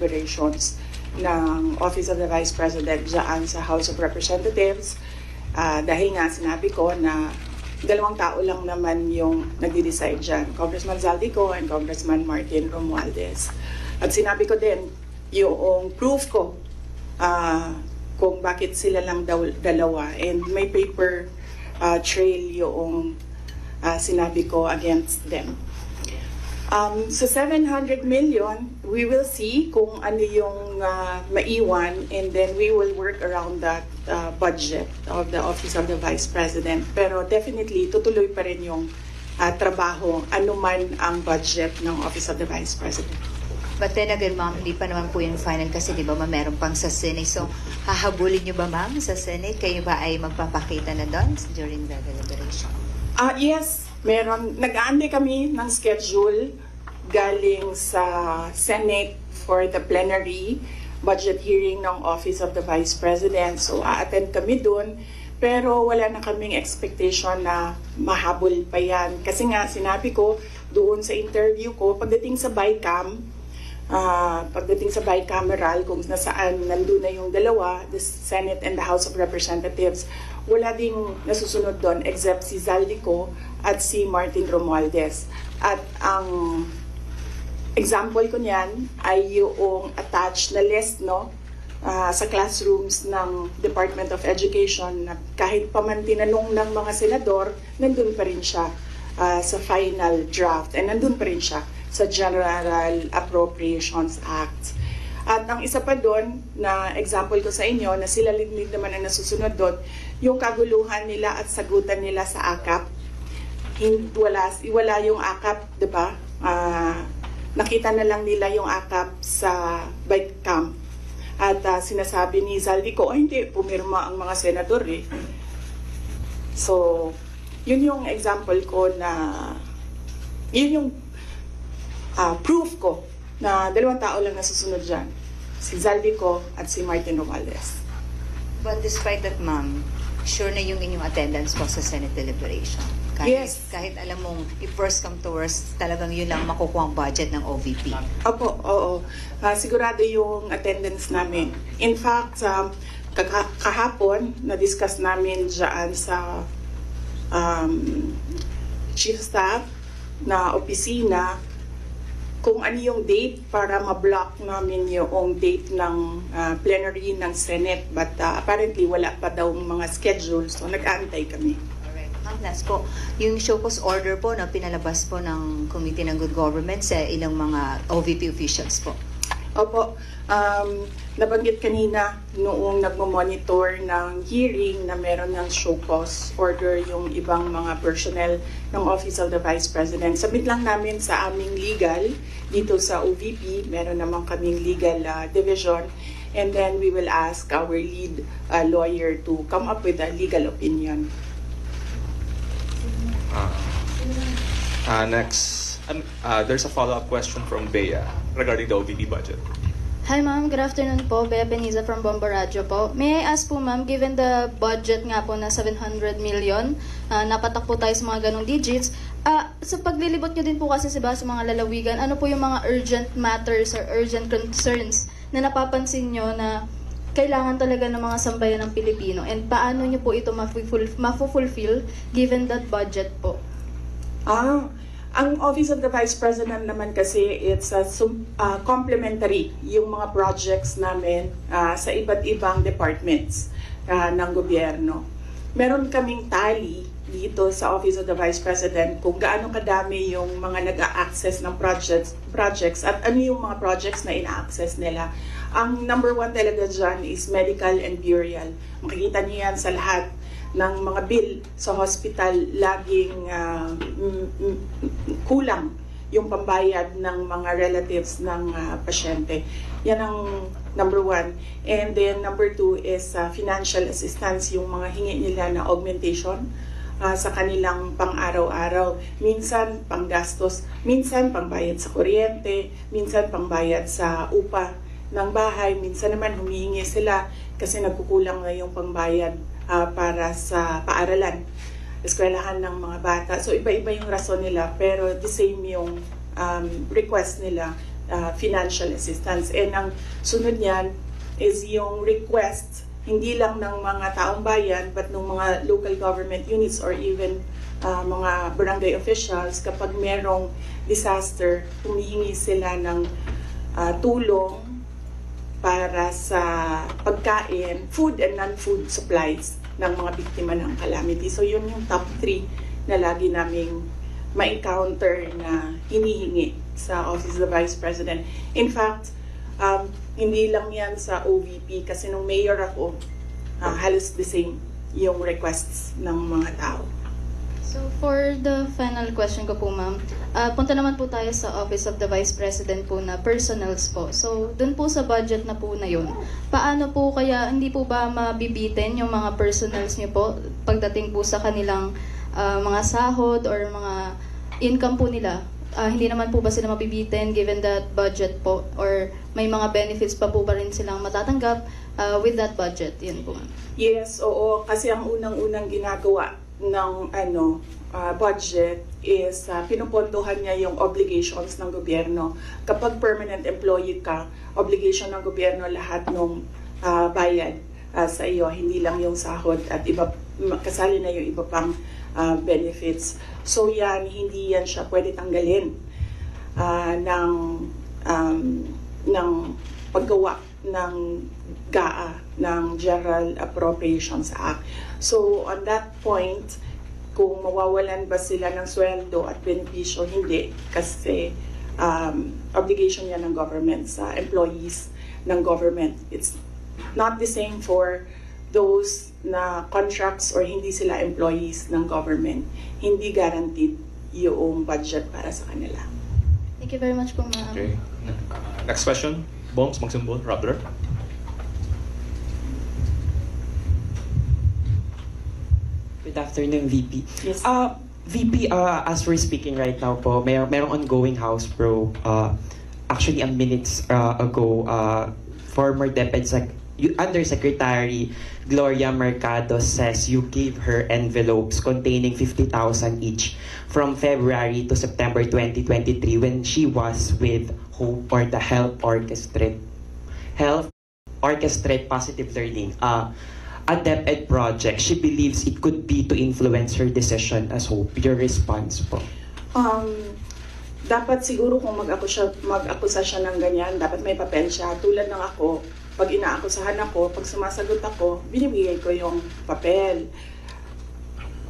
deliberations ng Office of the Vice President dyan sa House of Representatives. Dahil nga sinabi ko na dalawang tao lang naman yung nagde-decide dyan, Congressman Zaldico and Congressman Martin Romualdez. At sinabi ko din yung proof ko kung bakit sila lang dalawa, and may paper trail yung sinabi ko against them. So 700 million, we will see kung ano yung maiwan, and then we will work around that budget of the Office of the Vice President. Pero definitely, tutuloy pa rin yung trabaho, anuman ang budget ng Office of the Vice President. But then again, ma'am, hindi pa naman po yung final kasi di ba meron pang sa Senate. So, hahabulin nyo ba, ma'am, sa Senate? Kayo ba ay magpapakita na doon during the deliberation? Yes, meron. Nag-aantay kami ng schedule galing sa Senate for the plenary budget hearing ng Office of the Vice President. So, a-attend kami doon. Pero wala na kaming expectation na mahabol pa yan. Kasi nga, sinabi ko doon sa interview ko, pagdating sa bicameral, kung nasaan nandun na yung dalawa, the Senate and the House of Representatives, wala ding nasusunod doon except si Zaldico at si Martin Romualdez. At ang example ko niyan ay yung attached na list, no, sa classrooms ng Department of Education, na kahit pa man tinanong ng mga senador, nandun pa rin siya sa final draft, and nandun pa rin siya sa General Appropriations Act. At ang isa pa doon na example ko sa inyo na sila liglig naman ang nasusunod doon, yung kaguluhan nila at sagutan nila sa AKAP. Wala yung AKAP, di ba? Nakita na lang nila yung AKAP sa bike camp. At sinasabi ni Zaldico, hindi, pumirma ang mga senador eh. So, yun yung example ko na, yun yung proof ko na dalawang tao lang nasusunod dyan, si Zaldico at si Martin Romualdez. But despite that, ma'am, sure na yung inyong attendance po sa Senate deliberation? Yes. Kahit alam mong if first come to worst, talagang yun lang makukuha ang budget ng OVP. Opo, oo. Sigurado yung attendance namin. In fact, kahapon, na-discuss namin dyan sa Chief Staff na opisina kung ano yung date para ma-block namin yung date ng plenary ng Senate. But apparently, wala pa daw mga schedule, so nag-aantay kami. Alright. Ma'am, last po, yung show cause order po na pinalabas po ng Committee ng Good Government sa ilang mga OVP officials po. Opo, nabanggit kanina noong nagmo-monitor ng hearing na meron ng show cause order yung ibang mga personnel ng Office of the Vice President. Submit lang namin sa aming legal dito sa OVP, meron naman kaming legal division, and then we will ask our lead lawyer to come up with a legal opinion. Next. There's a follow-up question from Bea regarding the OVP budget. Hi ma'am, good afternoon po. Bea Peniza from Bomba Radio po. May I ask po ma'am, given the budget nga po na 700 million, napatak po tayo sa mga ganong digits, sa paglilibot nyo din po kasi sa mga lalawigan, ano po yung mga urgent matters or urgent concerns na napapansin nyo na kailangan talaga ng mga sambayan ng Pilipino, and paano nyo po ito mafulfill given that budget po? Ang Office of the Vice President naman kasi, it's complementary yung mga projects namin sa iba't ibang departments ng gobyerno. Meron kaming tally dito sa Office of the Vice President kung gaano kadami yung mga nag-a-access ng projects at ano yung mga projects na ina-access nila. Ang number one talaga dyan is medical and burial. Makikita niyo yan sa lahat ng mga bill sa hospital, laging kulang yung pambayad ng mga relatives ng pasyente. Yan ang number one. And then number two is financial assistance, yung mga hingi nila na augmentation sa kanilang pang-araw-araw. Minsan panggastos, minsan pangbayad sa kuryente, minsan pangbayad sa upa ng bahay, minsan naman humihingi sila kasi nagkukulang na yung pangbayad para sa paaralan, eskwelahan ng mga bata. So iba-iba yung rason nila, pero the same yung request nila financial assistance. And ang sunod niyan is yung request, hindi lang ng mga taong bayan, but ng mga local government units or even mga barangay officials. Kapag merong disaster, humihingi sila ng tulong para sa pagkain, food and non-food supplies ng mga biktima ng calamity. So yun yung top 3 na lagi naming ma-encounter na hinihingi sa Office of the Vice President. In fact, hindi lang yan sa OVP kasi nung mayor ako, halos the same yung requests ng mga tao. So for the final question ko po ma'am, punta naman po tayo sa Office of the Vice President po na personals po. So dun po sa budget na po na yun, paano po kaya hindi po ba mabibitin yung mga personals niyo po pagdating po sa kanilang mga sahod or mga income po nila? Hindi naman po ba sila mabibitin given that budget po or may mga benefits pa po ba rin silang matatanggap with that budget? Yun po ma'am. Yes, oo. Kasi ang unang-unang ginagawa ng budget is pinupondohan niya yung obligations ng gobyerno. Kapag permanent employee ka, obligation ng gobyerno lahat ng bayad sa iyo, hindi lang yung sahod at iba, kasali na yung iba pang benefits. So yan, hindi yan siya pwede tanggalin ng paggawa ng GAA, ng General Appropriations Act. So on that point, kung mawawalan ba sila ng sweldo at benepisyo, hindi. Kasi obligation yan ng government sa employees ng government. It's not the same for those na contracts or hindi sila employees ng government. Hindi guaranteed yung budget para sa kanila. Thank you very much po ma'am. Okay. Next question. Bombs, magsimbol. Rappler. Good afternoon, VP. Yes. VP, as we're speaking right now po, merong ongoing House probe. Actually, a minutes ago, former Undersecretary Gloria Mercado says you gave her envelopes containing 50,000 each from February to September 2023 when she was with HOPE or the Health Orchestrate Positive Learning. A DepEd project, she believes it could be to influence her decision as HOPE. Your response po? Dapat siguro kung mag-akusa siya ng ganyan, dapat may papel siya. Tulad ng ako, pag inaakusahan ako, pag sumasagot ako, binibigay ko yung papel.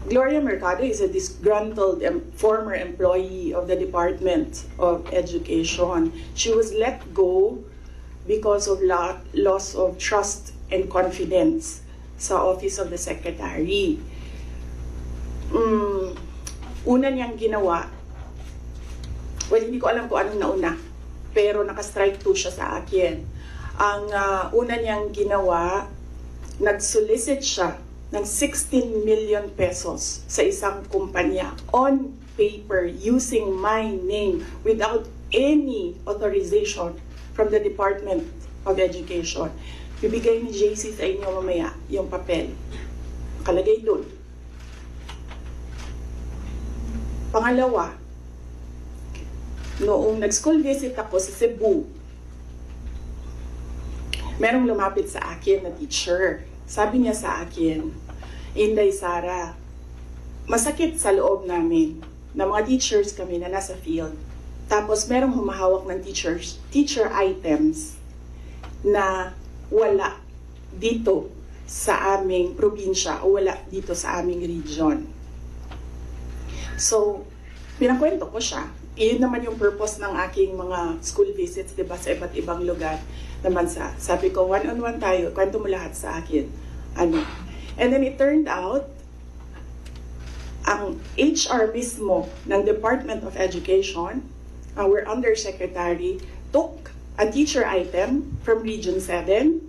Gloria Mercado is a disgruntled former employee of the Department of Education. She was let go because of loss of trust and confidence sa Office of the Secretary. Una niyang ginawa, well, hindi ko alam kung anong nauna, pero naka-strike 2 siya sa akin. Ang una niyang ginawa, nag-solicit siya ng 16 million pesos sa isang kumpanya on paper using my name without any authorization from the Department of Education. Bibigay ni JC sa inyo mamaya yung papel. Nakalagay doon. Pangalawa, noong nag-school visit ako sa Cebu, merong lumapit sa akin na teacher. Sabi niya sa akin, Inday Sara, masakit sa loob namin na mga teachers kami na nasa field. Tapos merong humahawak ng teacher items na wala dito sa aming probinsya o wala dito sa aming region. So, pinakwento ko siya. Iyon naman yung purpose ng aking mga school visits, diba, sa iba't ibang lugar naman sa. Sabi ko, one-on-one tayo, kwento mo lahat sa akin. And then it turned out, ang HR mismo ng Department of Education, our Undersecretary, took a teacher item from Region 7,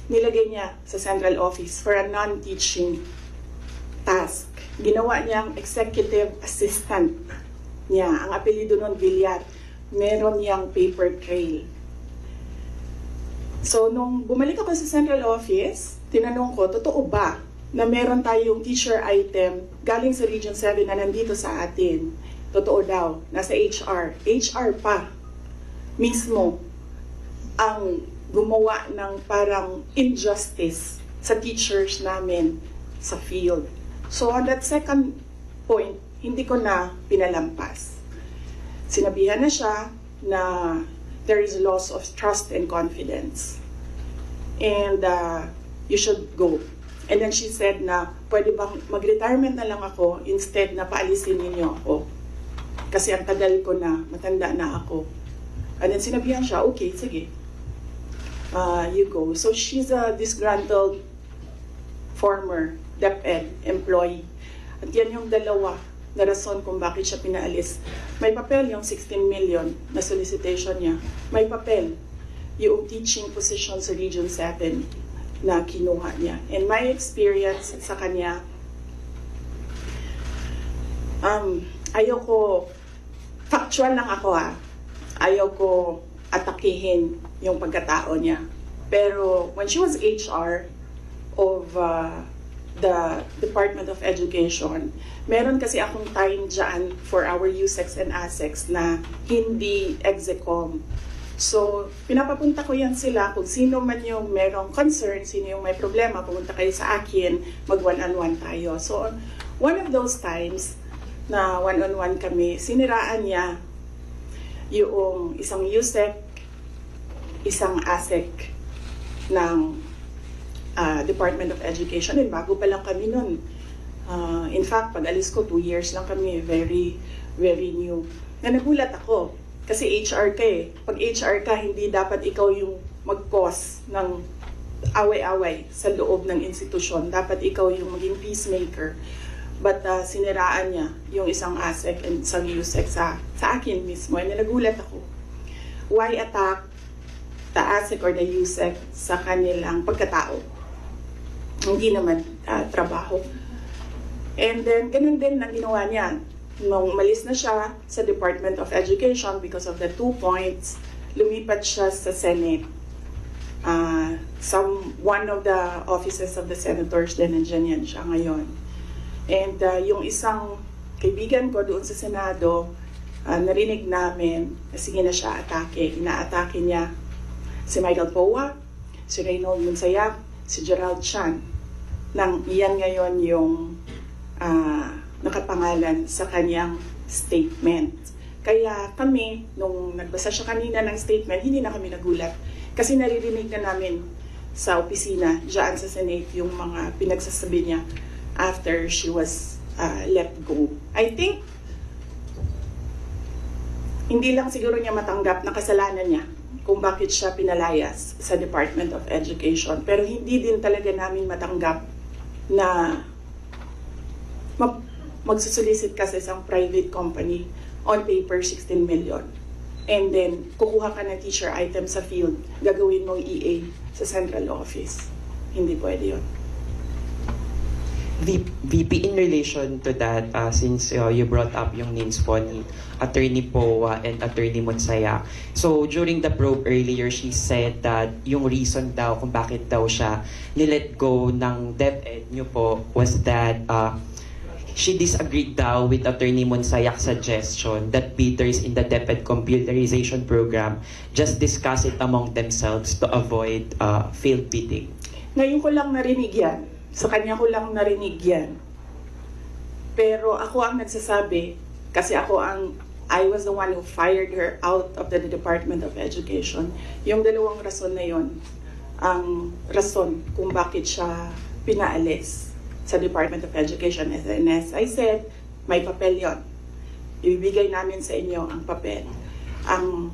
nilagay niya sa central office for a non-teaching task. Ginawa niyang executive assistant niya. Ang apelido nun, Villar. Meron niyang paper trail. So, nung bumalik ako sa central office, tinanong ko, totoo ba na meron tayong teacher item galing sa Region 7 na nandito sa atin? Totoo daw, nasa HR. HR pa mismo ang gumawa ng parang injustice sa teachers namin sa field. So on that second point, hindi ko na pinalampas. Sinabihan na siya na there is loss of trust and confidence. And you should go. And then she said na, pwede bang mag-retirement na lang ako instead na paalisin ninyo ako. Kasi ang tagal ko na, matanda na ako. And then sinabihan siya, okay, sige. You go. So she's a disgruntled former DepEd employee. At yan yung dalawa na rason kung bakit siya pinaalis. May papel yung 16 million na solicitation niya. May papel yung teaching position sa Region 7 na kinuha niya. And my experience sa kanya, ayoko, factual lang ako ayoko atakihin yung pagkatao niya. Pero when she was HR of the Department of Education, meron kasi akong time dyan for our USEX and ASEX na hindi execom. So, pinapapunta ko yan sila kung sino man yung merong concern, sino yung may problema, pumunta kayo sa akin, mag one-on-one tayo. So, one of those times na one-on-one kami, siniraan niya yung isang USEC, isang ASEC ng Department of Education. And bago pa lang kami nun. In fact, pag alis ko, 2 years lang kami, very, very new. Na nagulat ako. Kasi HR ka eh. Pag HR ka, hindi dapat ikaw yung mag-cause ng away-away sa loob ng institusyon. Dapat ikaw yung maging peacemaker. But siniraan niya yung isang ASEC and isang USEC sa akin mismo. And nagulat ako. Why attack the ASEC or the USEC sa kanilang pagkatao? Hindi naman trabaho. And then, ganun din ang ginawa niya. Nung malis na siya sa Department of Education because of the 2 points, lumipat siya sa Senate. One of the offices of the senators din, nandiyan yan siya ngayon. And yung isang kaibigan ko doon sa Senado, narinig namin na sige na siya atake. Inaatake niya si Michael Poa, si Reynold Munsayap, si Gerald Chan. Nang iyan ngayon yung nakapangalan sa kanyang statement. Kaya kami, nung nagbasa siya kanina ng statement, hindi na kami nagulat. Kasi naririnig na namin sa opisina, dyan sa Senate, yung mga pinagsasabi niya after she was let go. I think, hindi lang siguro niya matanggap na kasalanan niya kung bakit siya pinalayas sa Department of Education. Pero hindi din talaga namin matanggap na magsusolicit ka sa isang private company on paper 16 million. And then, kukuha ka ng teacher item sa field, gagawin mong EA sa central office. Hindi pwede yun. VP, in relation to that, since you brought up yung names po ni Attorney Poa and Attorney Munsaya. So, during the probe earlier, she said that yung reason daw kung bakit daw siya nilet go ng DepEd nyo po was that she disagreed daw with Attorney Munsayak's suggestion that bidders in the DepEd computerization program just discuss it among themselves to avoid failed bidding. Ngayon ko lang narinig yan. Sa kanya ko lang narinig yan. Pero ako ang nagsasabi, kasi I was the one who fired her out of the Department of Education. Yung dalawang rason na yon, ang rason kung bakit siya pinaalis sa Department of Education. And as I said, may papel yon. Ibibigay namin sa inyo ang papel. Ang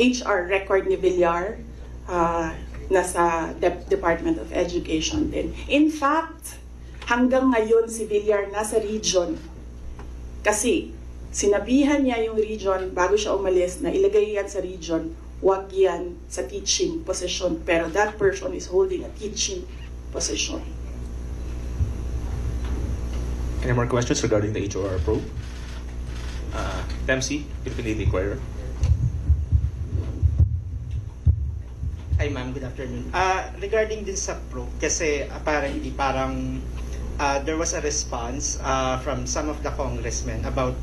HR record ni Villar, nasa Department of Education din. In fact, hanggang ngayon si Villar nasa region. Kasi sinabihan niya yung region bago siya umalis na ilagay yan sa region, wag yan sa teaching position. Pero that person is holding a teaching position. Any more questions regarding the HOR probe? Dempsey, Philippine Daily Inquirer. Hi ma'am, good afternoon. Regarding din sa probe, kasi apparently parang there was a response from some of the congressmen about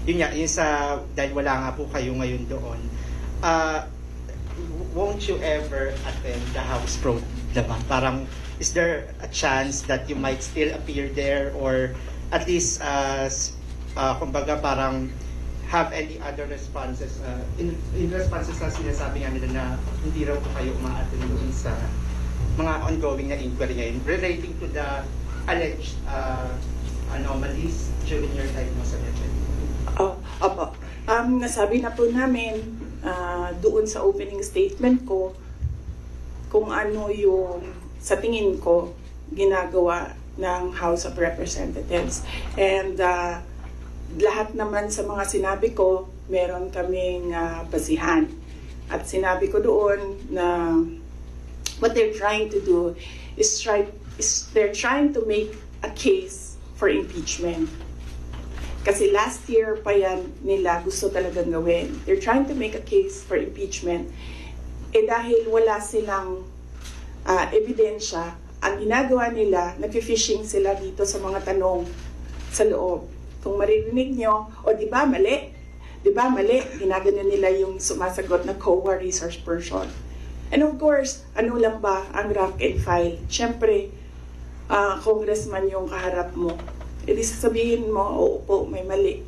yun nga, yun sa, dahil wala nga po kayo ngayon doon, won't you ever attend the House Pro naman? Parang, is there a chance that you might still appear there or at least, kumbaga parang have any other responses, in responses na sinasabi nga nila na hindi raw po kayo umaattend doon sa mga ongoing na inquiry ngayon relating to the alleged anomalies during your time mo sa Metro? Opo. Nasabi na po namin doon sa opening statement ko kung ano yung sa tingin ko ginagawa ng House of Representatives. And lahat naman sa mga sinabi ko, meron kaming basihan. At sinabi ko doon na what they're trying to do is they're trying to make a case for impeachment. Kasi last year pa yan nila gusto talagang gawin. They're trying to make a case for impeachment. Dahil wala silang ebidensya, ang ginagawa nila, nag-fishing sila dito sa mga tanong sa loob. Kung maririnig nyo, di ba mali? Di ba mali? Ginagano nila yung sumasagot na COA resource person. And of course, ano lang ba ang rank and file? Siyempre, congressman yung kaharap mo. Di sasabihin mo, oo po, may mali.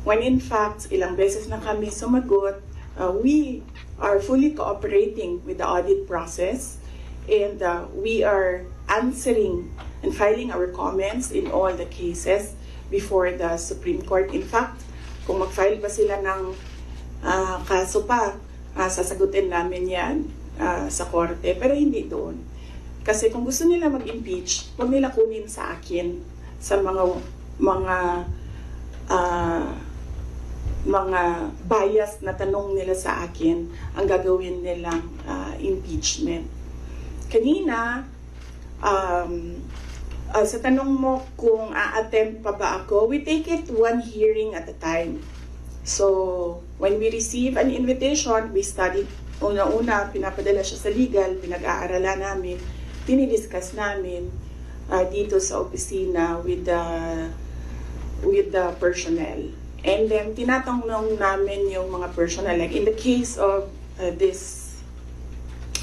When in fact, ilang beses na kami sumagot, we are fully cooperating with the audit process and we are answering and filing our comments in all the cases before the Supreme Court. In fact, kung mag-file pa sila ng kaso pa, sasagutin namin yan sa korte, pero hindi doon. Kasi kung gusto nila mag-impeach, huwag nila kunin sa akin sa mga bias na tanong nila sa akin ang gagawin nilang impeachment. Kanina, sa tanong mo kung a-attempt pa ba ako, we take it one hearing at a time. So, when we receive an invitation, we study. Una-una, pinapadala siya sa legal, pinag-aaralan namin, tinidiscuss namin dito sa opisina with the personnel. And then, tinatanong namin yung mga personnel. Like in the case of this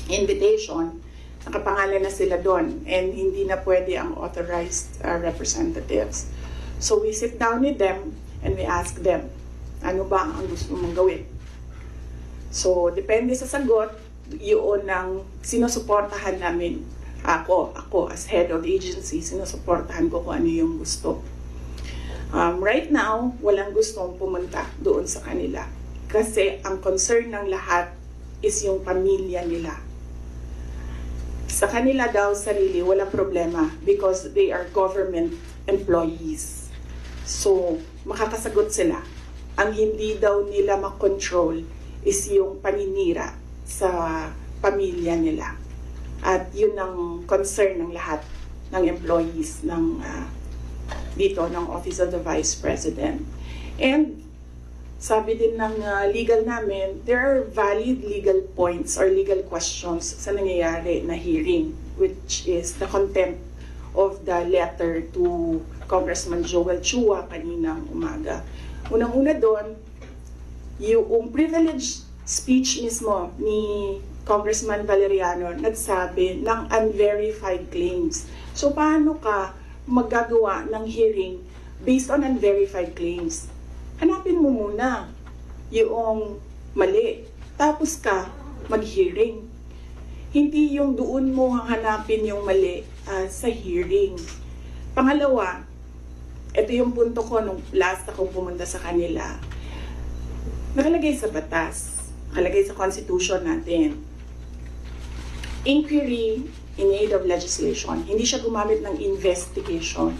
invitation, nakapangalan na sila doon and hindi na pwede ang authorized representatives. So we sit down with them and we ask them, ano ba ang gusto mong gawin? So depende sa sagot, yun ang sinusuportahan namin. Ako as head of the agency, sinusuportahan ko kung ano yung gusto. Right now, walang gustong pumunta doon sa kanila. Kasi ang concern ng lahat is yung pamilya nila. Sa kanila daw sarili, walang problema because they are government employees. So, makakasagot sila. Ang hindi daw nila makontrol is yung paninira sa pamilya nila. At yun ang concern ng lahat ng employees ng dito ng Office of the Vice President. And sabi din ng legal namin, there are valid legal points or legal questions sa nangyayari na hearing, which is the contempt of the letter to Congressman Joel Chua kaninang umaga. Unang-una doon, yung privileged speech mismo ni Congressman Valeriano nagsabi ng unverified claims. So paano ka maggagawa ng hearing based on unverified claims? Hanapin mo muna yung mali. Tapos ka mag-hearing. Hindi yung doon mo hanapin yung mali sa hearing. Pangalawa, ito yung punto ko nung last akong pumunta sa kanila. Nakalagay sa batas, nakalagay sa constitution natin. Inquiry in aid of legislation. Hindi siya gumamit ng investigation.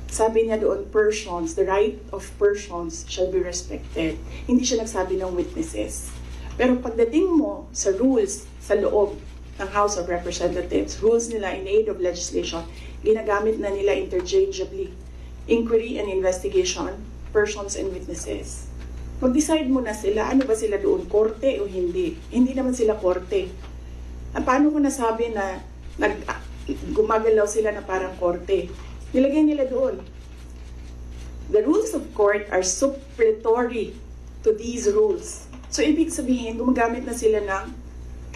Sabi niya doon, persons, the right of persons shall be respected. Hindi siya nagsabi ng witnesses. Pero pagdating mo sa rules sa loob ng House of Representatives, rules nila in aid of legislation, ginagamit na nila interchangeably. Inquiry and investigation, persons and witnesses. Mag-decide mo na sila, ano ba sila doon, korte o hindi? Hindi naman sila korte. Paano ko nasabi na gumagalaw sila na parang korte? Nilagay nila doon. the rules of court are supplementary to these rules. So, ibig sabihin, gumagamit na sila ng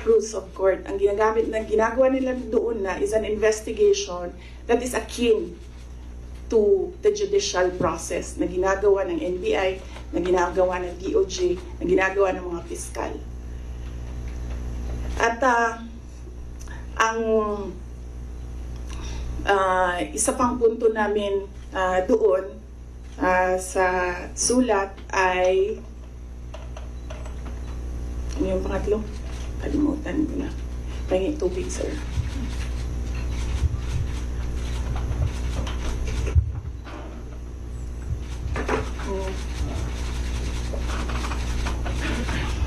rules of court. Ang ginagawa nila doon na is an investigation that is akin to the judicial process na ginagawa ng NBI, na ginagawa ng DOJ, na ginagawa ng mga piskal. At ang isa pang punto namin doon sa sulat ay ano yung pangatlo? Kalimutan ko na. Pahingin tubig, sir.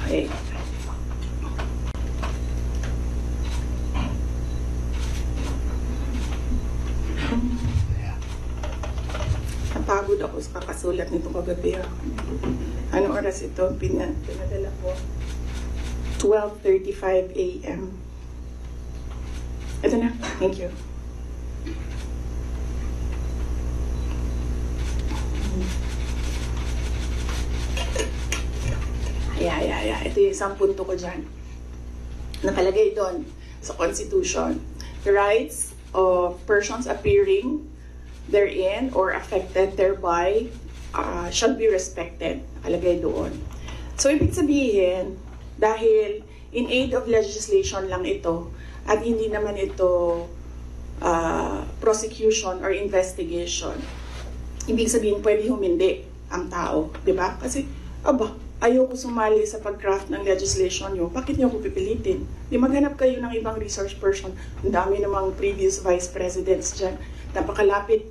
Okay. Napagod ako sa kakasulat nito kagabi. Ano oras ito? Pinadala ko. 12:35 a.m. Ito na. Thank you. Yeah. Ito yung isang punto ko dyan. Nakalagay doon sa Constitution. The rights of persons appearing therein or affected thereby shall be respected. Nakalagay doon. So, ibig sabihin, dahil in aid of legislation lang ito at hindi naman ito prosecution or investigation, ibig sabihin pwede humindi ang tao, di ba? Kasi, ayoko sumali sa pag-craft ng legislation nyo, bakit nyo ako pipilitin? Di maghanap kayo ng ibang resource person. Ang dami namang previous vice presidents dyan. Napakalapit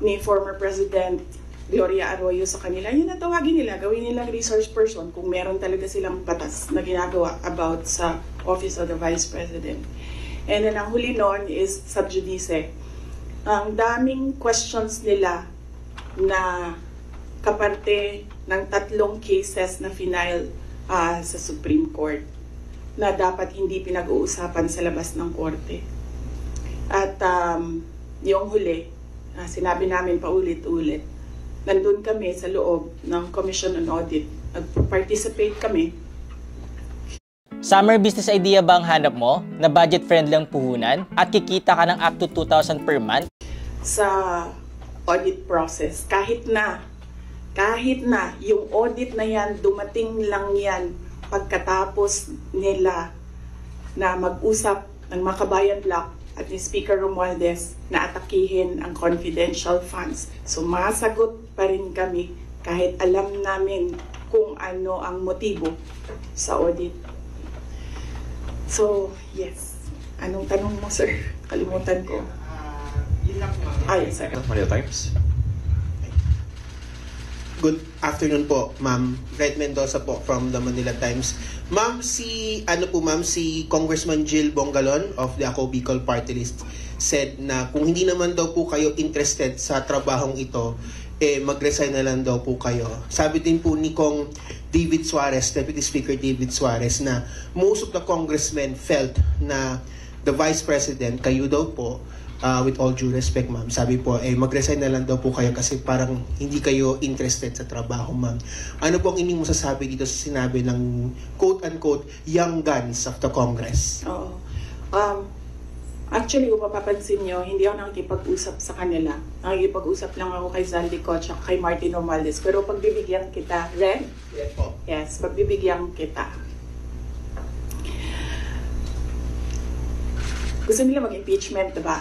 ni former President Gloria Arroyo sa kanila. Yun ang tawagin nila, gawin nilang resource person kung meron talaga silang batas na ginagawa about sa Office of the Vice President. And then ang huli nun is sub judice. Ang daming questions nila na kaparte ng 3 cases na final sa Supreme Court na dapat hindi pinag-uusapan sa labas ng korte. At yung huli, sinabi namin paulit-ulit, nandun kami sa loob ng Commission on Audit. Nag-participate kami. Summer business idea ba ang hanap mo na budget-friendly ang puhunan at kikita ka ng up to 2,000 per month? Sa audit process, kahit na yung audit na yan, dumating lang yan pagkatapos nila na mag-usap ng Makabayan Block at ni Speaker Romualdez na atakihin ang confidential funds. So masagot pa rin kami kahit alam namin kung ano ang motibo sa audit. So, yes. Anong tanong mo, sir? Kalimutan ko. Yun lang po. Yes, sir. Manila Times. Good afternoon po, Ma'am. Red Mendoza po from the Manila Times. Ma'am, si Congressman Jill Bongalon of the Ako Bicol Party List said na kung hindi naman daw po kayo interested sa trabahong ito, mag-resign na lang daw po kayo. Sabi din po ni Kong David Suarez, Deputy Speaker David Suarez, na most of the congressmen felt na the Vice President, kayo daw po, with all due respect, ma'am, sabi po, mag-resign na lang daw po kayo kasi parang hindi kayo interested sa trabaho, ma'am. Ano po ang inyong masasabi dito sa sinabi ng quote-unquote young guns of the Congress? Oo. Actually, kung mapapansin nyo, hindi ako nakikipag-usap sa kanila. Nakikipag-usap lang ako kay Zaldico at kay Martin Romualdez. Pero pagbibigyan kita, Ren? Yes po. Yes, pagbibigyan kita. Gusto nila mag-impeachment, diba?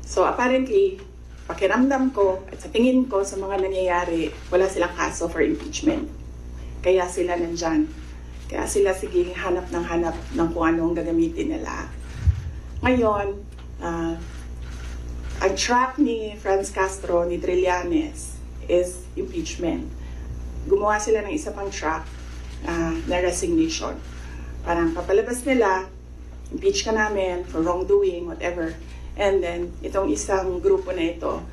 So apparently, pakiramdam ko at sa tingin ko sa mga nangyayari, wala silang kaso for impeachment. Kaya sila nandyan. Kaya sila sige hanap ng kung anong gagamitin nila. Ngayon, ang track ni Franz Castro, ni Trillanes, is impeachment. Gumawa sila ng isa pang track na resignation. Parang papalabas nila, impeach ka namin for wrongdoing, whatever. And then, itong isang grupo na ito,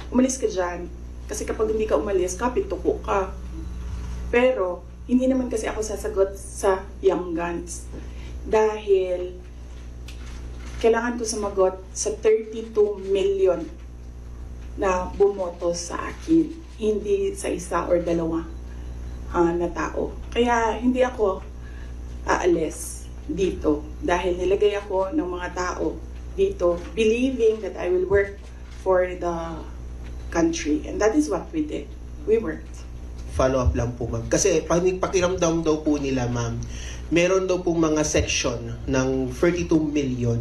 umalis ka dyan. Kasi kapag hindi ka umalis, kapit-tuko ka. Pero, hindi naman kasi ako sasagot sa young guns. Dahil, kailangan ko sumagot sa 32 million na bumoto sa akin. hindi sa isa or dalawa na tao. Kaya hindi ako aalis dito dahil nilagay ako ng mga tao dito believing that I will work for the country. And that is what we did. We worked. Follow-up lang po, ma'am. Kasi pakiramdam daw po nila, ma'am, meron daw po mga section ng 32 million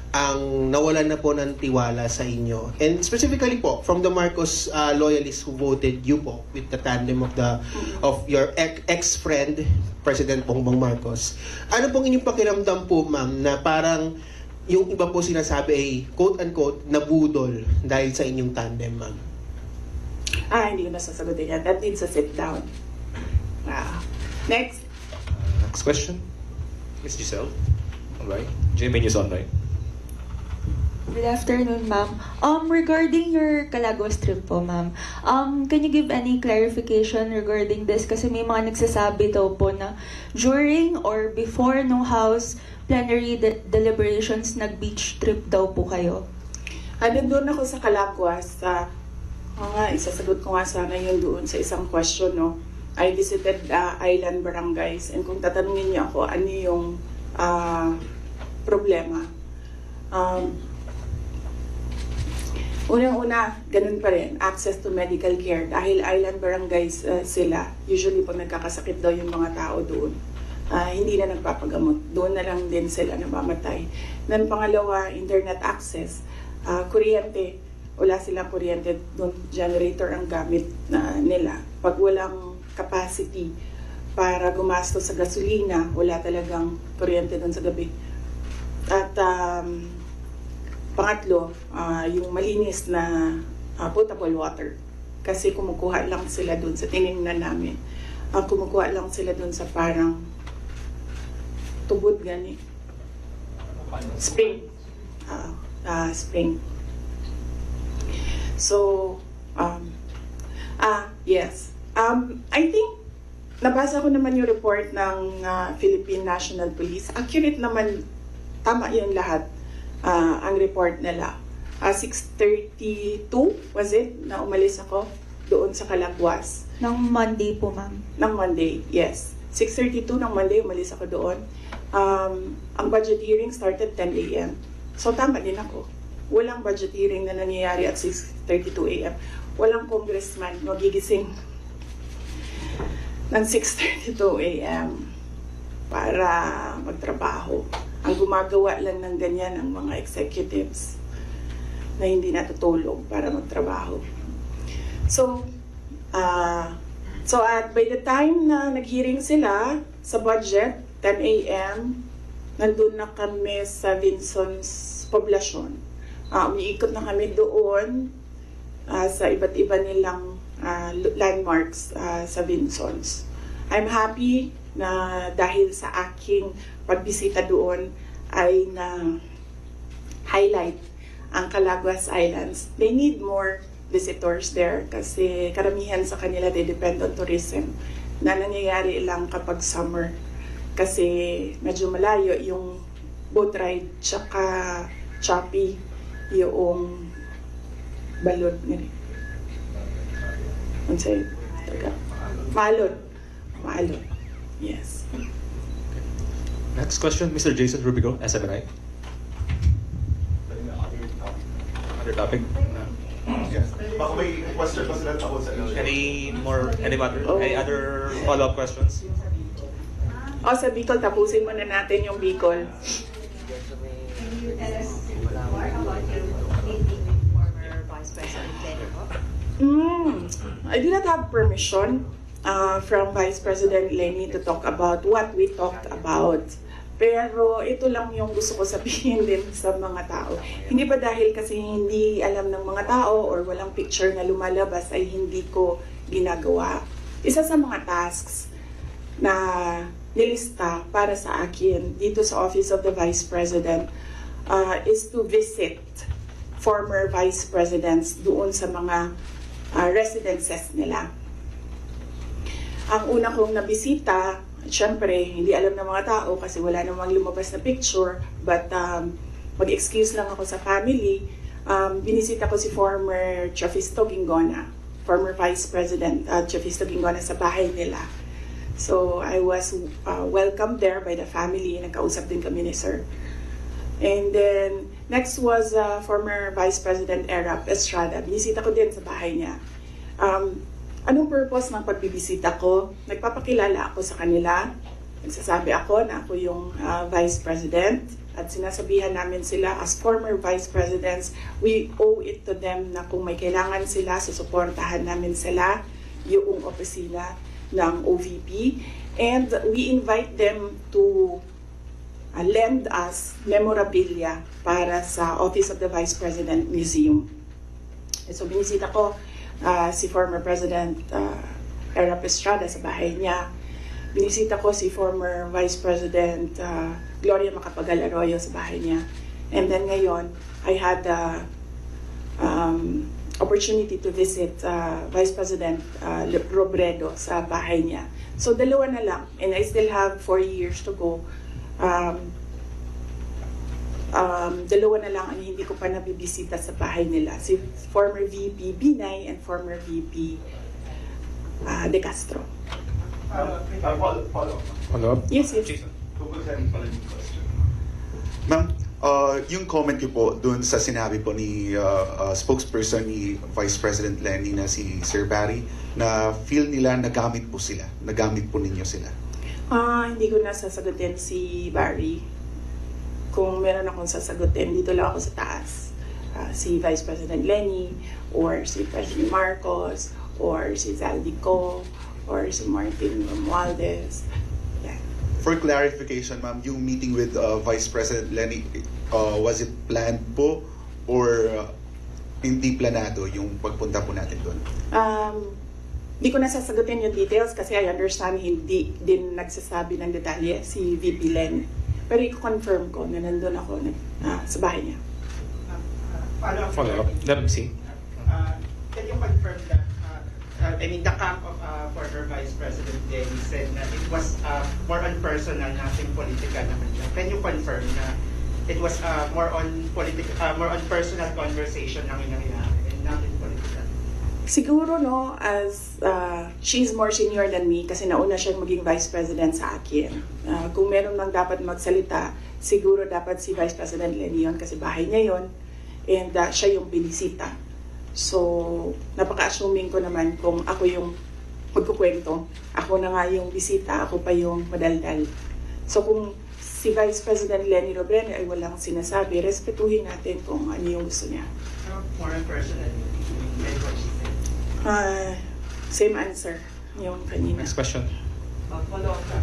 ang nawalan na po ng tiwala sa inyo. And specifically po, from the Marcos loyalists who voted you po with the tandem of your ex-friend, President Bongbong Marcos. Ano pong inyong pakiramdam po, ma'am, na parang yung iba po sinasabi ay quote-unquote nabudol dahil sa inyong tandem, ma'am? Hindi ko nasasagutin yan. That needs a sit down. Next. Next question, Ms. Giselle. Alright. GMA News Online. Good afternoon, ma'am. Regarding your Calaguas trip po, ma'am, can you give any clarification regarding this? Kasi may mga nagsasabi daw po na during or before nung House plenary deliberations, nag-beach trip daw po kayo. Doon ako sa Calaguas. Isasagot ko nga sana yun doon sa isang question, no? I visited island barangays, and kung tatanungin niyo ako, ano yung problema? Unang-una, ganun pa rin, access to medical care. Dahil island barangays sila, usually pag nagkakasakit daw yung mga tao doon, hindi na nagpapagamot. Doon na lang din sila namamatay. Then pangalawa, internet access. Kuryente, wala silang kuryente doon. Generator ang gamit nila. Pag walang capacity para gumasto sa gasolina, wala talagang kuryente doon sa gabi. At pangatlo, yung malinis na potable water. Kasi kumukuha lang sila doon sa tinignan namin. Kumukuha lang sila doon sa parang tubod gani. Spring. Spring. So, yes. I think, nabasa ko naman yung report ng Philippine National Police. Accurate naman, tama yun lahat. Ang report nila. 6:32, was it, na umalis ako doon sa Calaguas. Nang Monday po, ma'am. Ng Monday, yes. 6:32 ng Monday, umalis ako doon. Ang budget hearing started 10 a.m. So, tama din ako. Walang budget hearing na nangyayari at 6:32 a.m. Walang congressman magigising ng 6:32 a.m. para magtrabaho. Ang gumagawa lang ng ganyan ang mga executives na hindi natutulog para magtrabaho. So, by the time na nag-hearing sila sa budget, 10 a.m., nandun na kami sa Vinson's poblasyon. Umiikot na kami doon sa iba't iba nilang landmarks sa Vinson's. I'm happy na dahil sa aking pagbisita doon ay na-highlight ang Calaguas Islands. They need more visitors there kasi karamihan sa kanila they depend on tourism na nangyayari lang kapag summer kasi medyo malayo yung boat ride tsaka choppy yung balot nila. Unsay taga Maalot. Yes. Next question, Mr. Jason Rubico, SMNI. Other topic? Baka may question pa sila tawag sa Any other follow-up questions? Sa Bicol, tapusin muna natin yung Bicol. Vice President Lenny po? I did not have permission from Vice President Lenny to talk about what we talked about. Pero ito lang yung gusto ko sabihin din sa mga tao. Hindi pa dahil kasi hindi alam ng mga tao or walang picture na lumalabas ay hindi ko ginagawa. Isa sa mga tasks na nilista para sa akin dito sa Office of the Vice President is to visit former Vice Presidents doon sa mga residences nila. Ang una kong nabisita, syempre, hindi alam ng mga tao kasi wala namang lumabas na picture, but mag-excuse lang ako sa family. Binisita ko si former Chafisto Gingona. former Vice President Jovisto Gingones sa bahay nila. So I was welcomed there by the family. Nagkausap din kami ni Sir. And then, next was former Vice President Erap Estrada. Binisita ko din sa bahay niya. Anong purpose ng pagbibisita ko? Nagpapakilala ako sa kanila. Nagsasabi ako na ako yung Vice President. At sinasabihan namin sila as former Vice Presidents, we owe it to them na kung may kailangan sila, susuportahan namin sila, yung opisina ng OVP. And we invite them to lend us memorabilia para sa Office of the Vice President Museum. So binisita ko si former President Erap Estrada sa bahay niya. Binisita ko si former Vice President Gloria Macapagal Arroyo sa bahay niya. And then ngayon, I had the opportunity to visit Vice President Robredo sa bahay niya. So dalawa na lang, and I still have 4 years to go. Dalawa na lang ang hindi ko pa nabibisita sa bahay nila. Si former VP Binay and former VP De Castro. Follow-up? Yes, yes. Jason. Tungkol sa pala yung question. Ma'am, yung comment niyo po dun sa sinabi po ni spokesperson ni Vice President Lenny na si Sir Barry na feel nila nagamit po sila, nagamit po ninyo sila. Hindi ko na sasagutin si Barry. Kung meron akong sasagutin, dito lang ako sa taas. Si Vice President Lenny, or si President Marcos, or si Zaldico, or si Martin Romualdez. Yeah. For clarification, ma'am, yung meeting with Vice President Lenny, was it planned po or hindi planado yung pagpunta po natin doon? Di ko na sasagutin yung details kasi I understand hindi din nagsasabi ng detalye si VP Len. Pero i-confirm ko na nandun ako sa bahay niya. Follow-up. C. Can you confirm that, the camp of former Vice President Lenny said that it was more on personal, nothing political naman siya. Can you confirm na it was more on personal conversation lang yung nangyayari and nothing political? Siguro no, as she's more senior than me kasi nauna siyang maging Vice President sa akin. Kung meron lang dapat magsalita, siguro dapat si Vice President Lenny yun kasi bahay niya yun and siya yung binisita. So, napaka-assuming ko naman kung ako yung magkukwento, ako na nga yung bisita, ako pa yung madaldal. So, kung si Vice President Lenny Robredo ay walang sinasabi, respetuhin natin kung ano yung gusto niya. More personal, what she said. Same answer yung kanina. Next question. Follow-up na.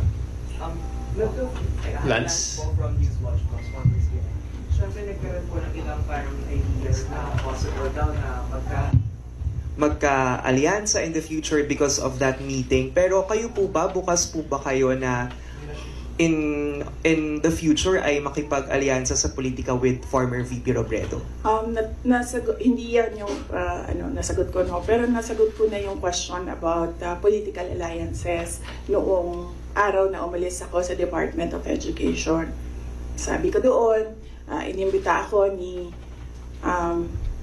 Lance? From Newswatch correspondence here. Siyempre nagkaroon po ng ilang parang ideas na possible daw na magka-alyansa in the future because of that meeting. Pero kayo po ba, bukas po ba kayo na in the future ay makipag-alyansa sa politika with former VP Robredo? Hindi yan yung nasagot ko, no? Pero nasagot ko na yung question about political alliances noong araw na umalis ako sa Department of Education. Sabi ko doon, inimbita ako ni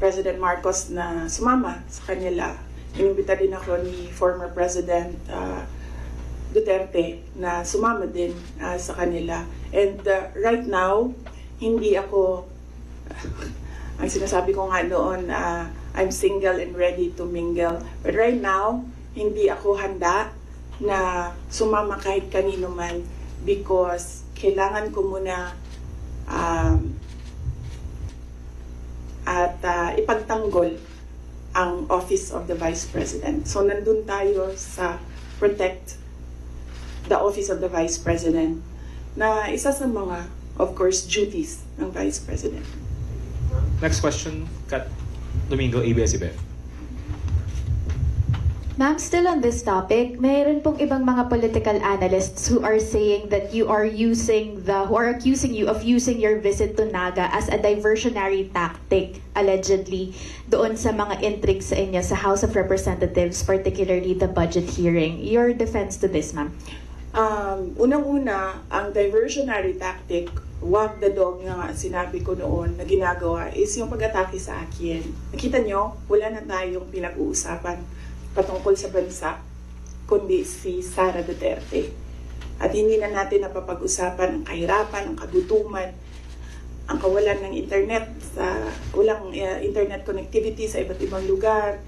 President Marcos na sumama sa kanila. Inimbita din ako ni former President Duterte na sumama din sa kanila. And right now, hindi ako, ang sinasabi ko nga noon, I'm single and ready to mingle. But right now, hindi ako handa na sumama kahit kanino man because kailangan ko muna ipagtanggol ang Office of the Vice President. So nandun tayo sa protect the Office of the Vice President na isa sa mga, of course, duties ng Vice President. Next question, Kat Domingo, ABS-CBN. Ma'am, still on this topic, mayroon pong ibang mga political analysts who are saying that who are accusing you of using your visit to Naga as a diversionary tactic, allegedly, doon sa mga intrigues sa inyo sa House of Representatives, particularly the budget hearing. Your defense to this, ma'am? Unang-una, ang diversionary tactic, walk the dog nga sinabi ko noon na ginagawa is yung pag-atake sa akin. Nakita nyo, wala na tayong pinag-uusapan patungkol sa bansa, kundi si Sara Duterte. At hindi na natin napapag-usapan ang kahirapan, ang kagutuman, ang kawalan ng internet, walang internet connectivity sa iba't ibang lugar,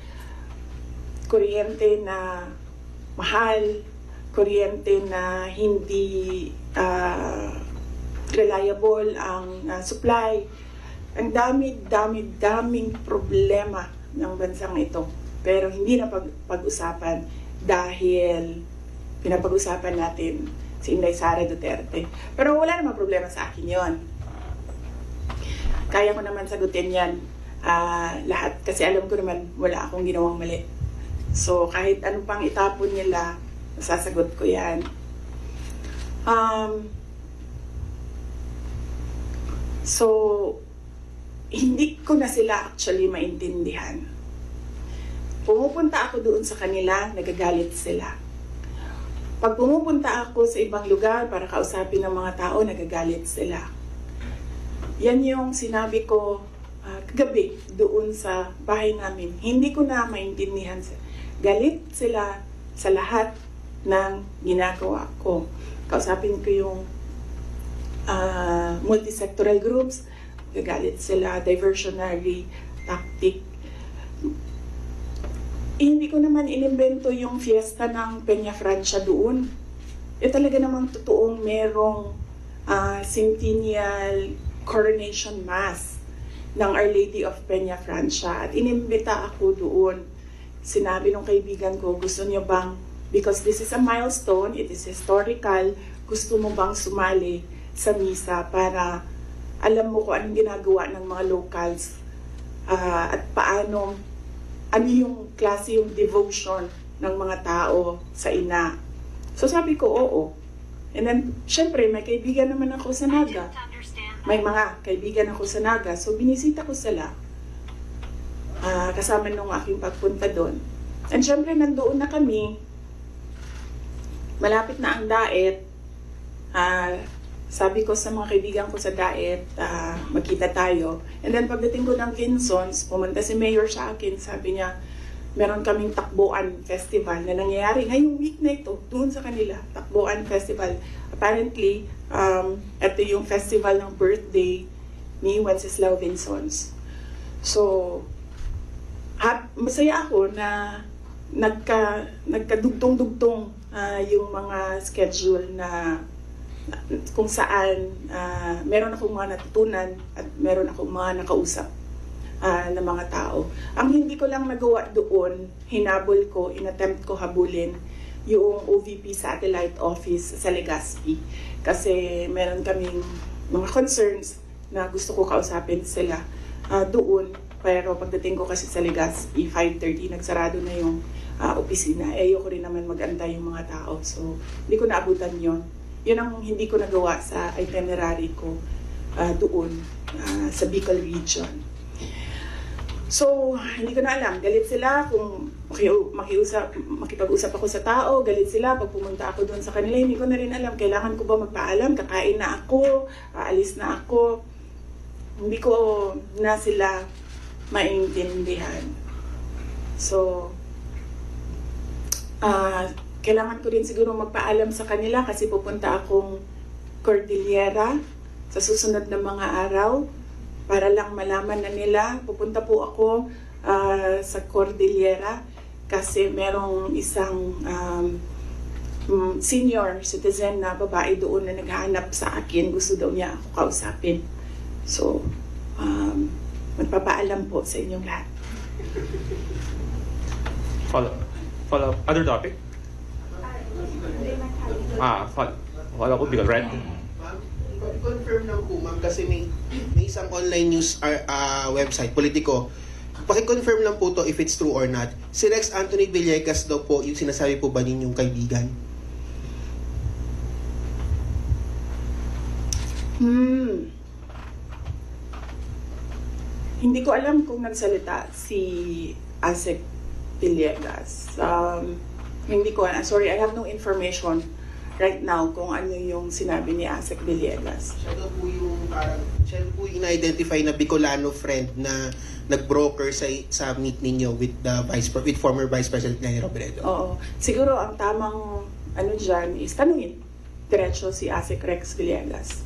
kuryente na mahal, kuryente na hindi reliable ang supply. Ang daming problema ng bansang ito. Pero hindi na pag-usapan dahil pinapag-usapan natin si Inday Sara Duterte. Pero wala namang problema sa akin yon. Kaya ko naman sagutin yan lahat kasi alam ko naman wala akong ginawang mali. So kahit ano pang itapon nila, sasagot ko yan. So hindi ko na sila actually maintindihan. Pumupunta ako doon sa kanila, nagagalit sila. Pag pumupunta ako sa ibang lugar para kausapin ng mga tao, nagagalit sila. Yan yung sinabi ko kagabi doon sa bahay namin. Hindi ko na maintindihan. Galit sila sa lahat ng ginagawa ko. Kausapin ko yung multisectoral groups, gagalit sila, diversionary tactic. Hindi ko naman inimbento yung fiesta ng Peña Francia doon. Talaga namang totoong merong centennial coronation mass ng Our Lady of Peña Francia. At inimbita ako doon. Sinabi ng kaibigan ko, gusto niyo bang, because this is a milestone, it is historical, gusto mo bang sumali sa misa para alam mo kung anong ginagawa ng mga locals at paano, ano yung klase yung devotion ng mga tao sa ina. So sabi ko, oo. And then, syempre, may kaibigan naman ako sa Naga. May mga kaibigan ako sa Naga. So binisita ko sila. Kasama nung aking pagpunta doon. And syempre, nandoon na kami. Malapit na ang daet. Sabi ko sa mga kaibigan ko sa daet, magkita tayo. And then pagdating ko ng Vinsons, pumunta si Mayor sa akin, sabi niya, meron kaming Takbuan Festival na nangyayari ngayong week na ito, doon sa kanila, Takbuan Festival. Apparently, ito yung festival ng birthday ni Wenceslao Vinsons. So, masaya ako na nagkadugtong-dugtong yung mga schedule na kung saan meron akong mga natutunan at meron akong mga nakausap na mga tao. Ang hindi ko lang nagawa doon, hinabol ko, inattempt ko habulin yung OVP Satellite Office sa Legazpi. Kasi meron kaming mga concerns na gusto ko kausapin sila doon. Pero pagdating ko kasi sa Legazpi, 5:30, nagsarado na yung opisina. Ayoko rin naman mag-antay yung mga tao. So, hindi ko naabutan yon. Yun ang hindi ko nagawa sa itinerary ko doon sa Bicol region. So, hindi ko na alam. Galit sila kung makipag-usap ako sa tao. Galit sila pag pumunta ako doon sa kanila. Hindi ko na rin alam. Kailangan ko ba magpaalam? Kakain na ako? Aalis na ako? Hindi ko na sila maintindihan. So, kailangan ko rin siguro magpaalam sa kanila kasi pupunta akong Cordillera sa susunod na mga araw para lang malaman na nila. Pupunta po ako sa Cordillera kasi merong isang senior citizen na babae doon na naghahanap sa akin. Gusto daw niya ako kausapin. So, magpapaalam po sa inyong lahat. Follow other topic? Wala ko Bicol Red. Confirm lang po ma'am kasi may isang online news website, Politico. Paki-confirm lang po to if it's true or not. Si Rex Anthony Villegas daw po yung sinasabi po ba ninyong kaibigan? Hindi ko alam kung nagsalita si Asek Villegas. Hindi ko, sorry, I have no information right now kung ano yung sinabi ni Asek Villegas. Siya daw po yung parang, siya po yung na-identify na Bicolano friend na nag-broker sa meet ninyo with former Vice President Lenny Robredo. Oo. Siguro ang tamang ano dyan is tanungin diretso si Asek Rex Villegas.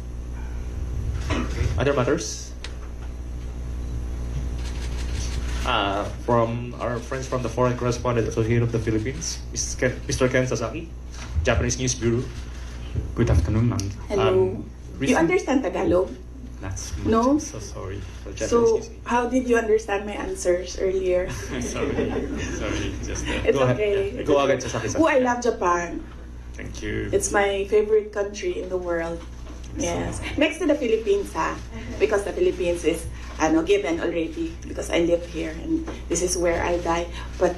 Other matters? From our friends from the Foreign Correspondent Association of the Philippines, Mr. Ken Sasaki, Japanese News Bureau. Good afternoon, ma'am. Hello. You understand Tagalog? That's No? so sorry for Japanese So, news. how did you understand my answers earlier? sorry, just It's Go ahead. okay. Go ahead, Sasaki. Oh, I love Japan. thank you. It's my favorite country in the world. Yes. Next to the Philippines, because the Philippines is given already because I live here and this is where I die. But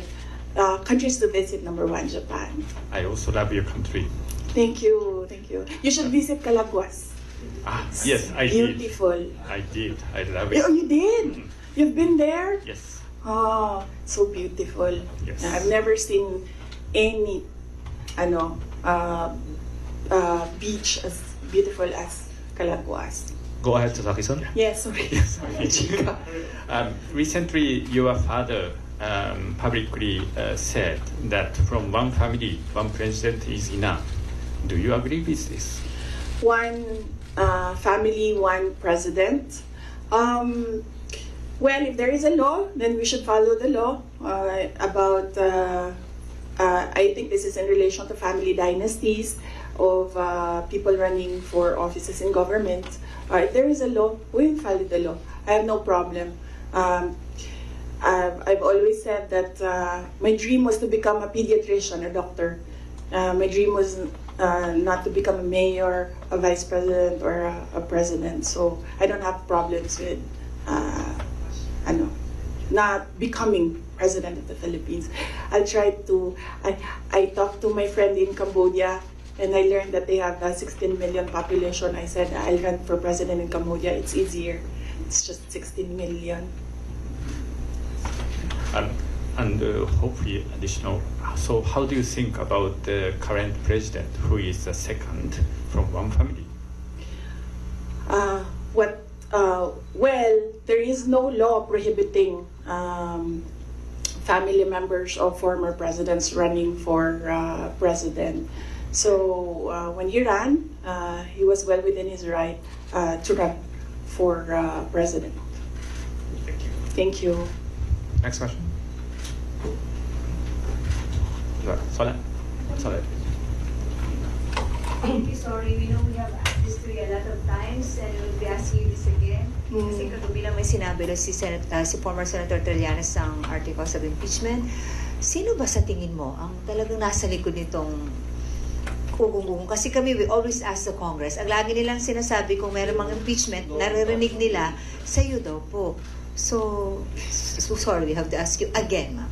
countries to visit, number 1, Japan. I also love your country. Thank you, thank you. You should visit Calaguas. Yes, I Beautiful. did. I did. I love Oh, it. you did? You've been there? Yes. Oh, so beautiful. Yes. I've never seen any beach as beautiful as Calaguas. Go ahead, Sasaki-san. Yes, sorry. Recently, your father publicly said that from one family, one president is enough. Do you agree with this? One family, one president. Well, if there is a law, then we should follow the law I think this is in relation to family dynasties of people running for offices in government. If there is a law, we will follow the law. I have no problem. I've always said that my dream was to become a pediatrician, a doctor. My dream was not to become a mayor, a vice president, or a president. So I don't have problems with not becoming president of the Philippines. I talked to my friend in Cambodia, and I learned that they have a 16 million population. I said, I'll run for president in Cambodia. It's easier. It's just 16 million. And hopefully additional. So how do you think about the current president, who is the second from one family? Well, there is no law prohibiting family members of former presidents running for president. So when he ran, he was well within his right to run for president. Thank you. Thank you. Next question. Solid. Thank you, sorry. We know we have asked this to you a lot of times and we'll be asking you this again. Kasi kagabi lang may sinabi na si former Senator Trillanes ng articles of impeachment. Sino ba sa tingin mo ang talagang nasa likod nitong kugong-gugong? Kasi kami, we always ask the Congress. Ang lagi nilang sinasabi kung meron mga impeachment, naririnig nila sa iyo daw po. So sorry, we have to ask you again, ma'am.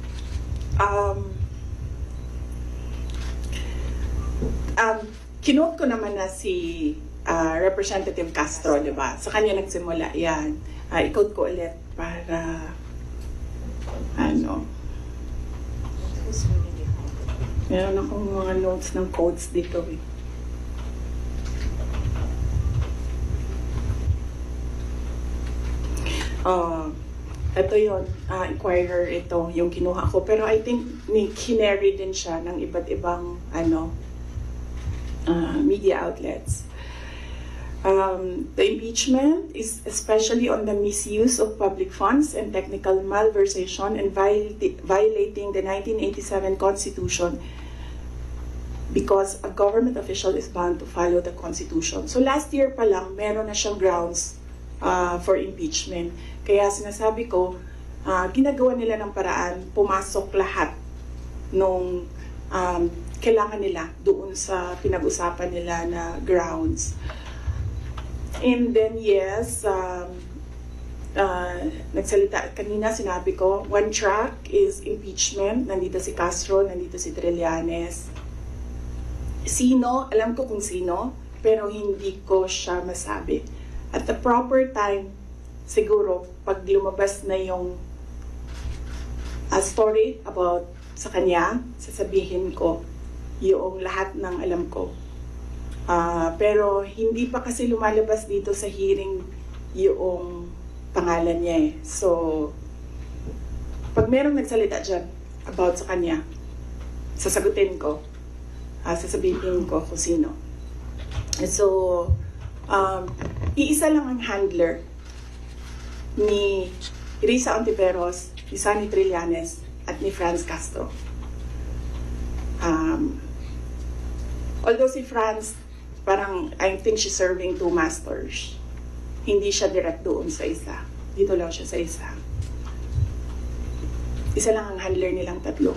Kinote ko naman na si Representative Castro, di ba? Sa kanya nagsimula yan. I-quote ko ulit para meron akong mga notes ng quotes dito eh. Ito yun, Inquirer ito, yung kinuha ko. Pero I think kinary din siya ng iba't ibang media outlets. The impeachment is especially on the misuse of public funds and technical malversation and violating the 1987 Constitution because a government official is bound to follow the Constitution. So last year pa lang, meron na siyang grounds for impeachment. Kaya sinasabi ko, ginagawa nila ng paraan, pumasok lahat nung kailangan nila doon sa pinag-usapan nila na grounds. And then yes, nagsalita kanina, sinabi ko, one track is impeachment. Nandito si Castro, nandito si Trillanes. Sino, alam ko kung sino, pero hindi ko siya masabi. At the proper time, siguro, pag lumabas na yung story about sa kanya, sasabihin ko yung lahat ng alam ko Pero hindi pa kasi lumalabas dito sa hearing yung pangalan niya eh. So, pag merong nagsalita dyan about sa kanya, sasagutin ko, sasabihin ko kung sino. So, iisa lang ang handler ni Risa Ontiveros, ni Sonny Trillanes, at ni Franz Castro. Although si Franz, parang I think she's serving two masters. Hindi siya direct doon sa isa. Dito lang siya sa isa. Isa lang ang handler nilang tatlo.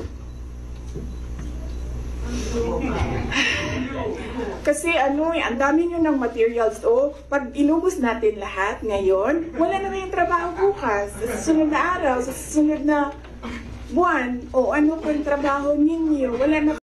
Kasi ang dami nyo ng materials. Pag inubos natin lahat ngayon, wala na kayong trabaho bukas. Sa susunod na araw, sa susunod na buwan, ano po yung trabaho ninyo? Wala na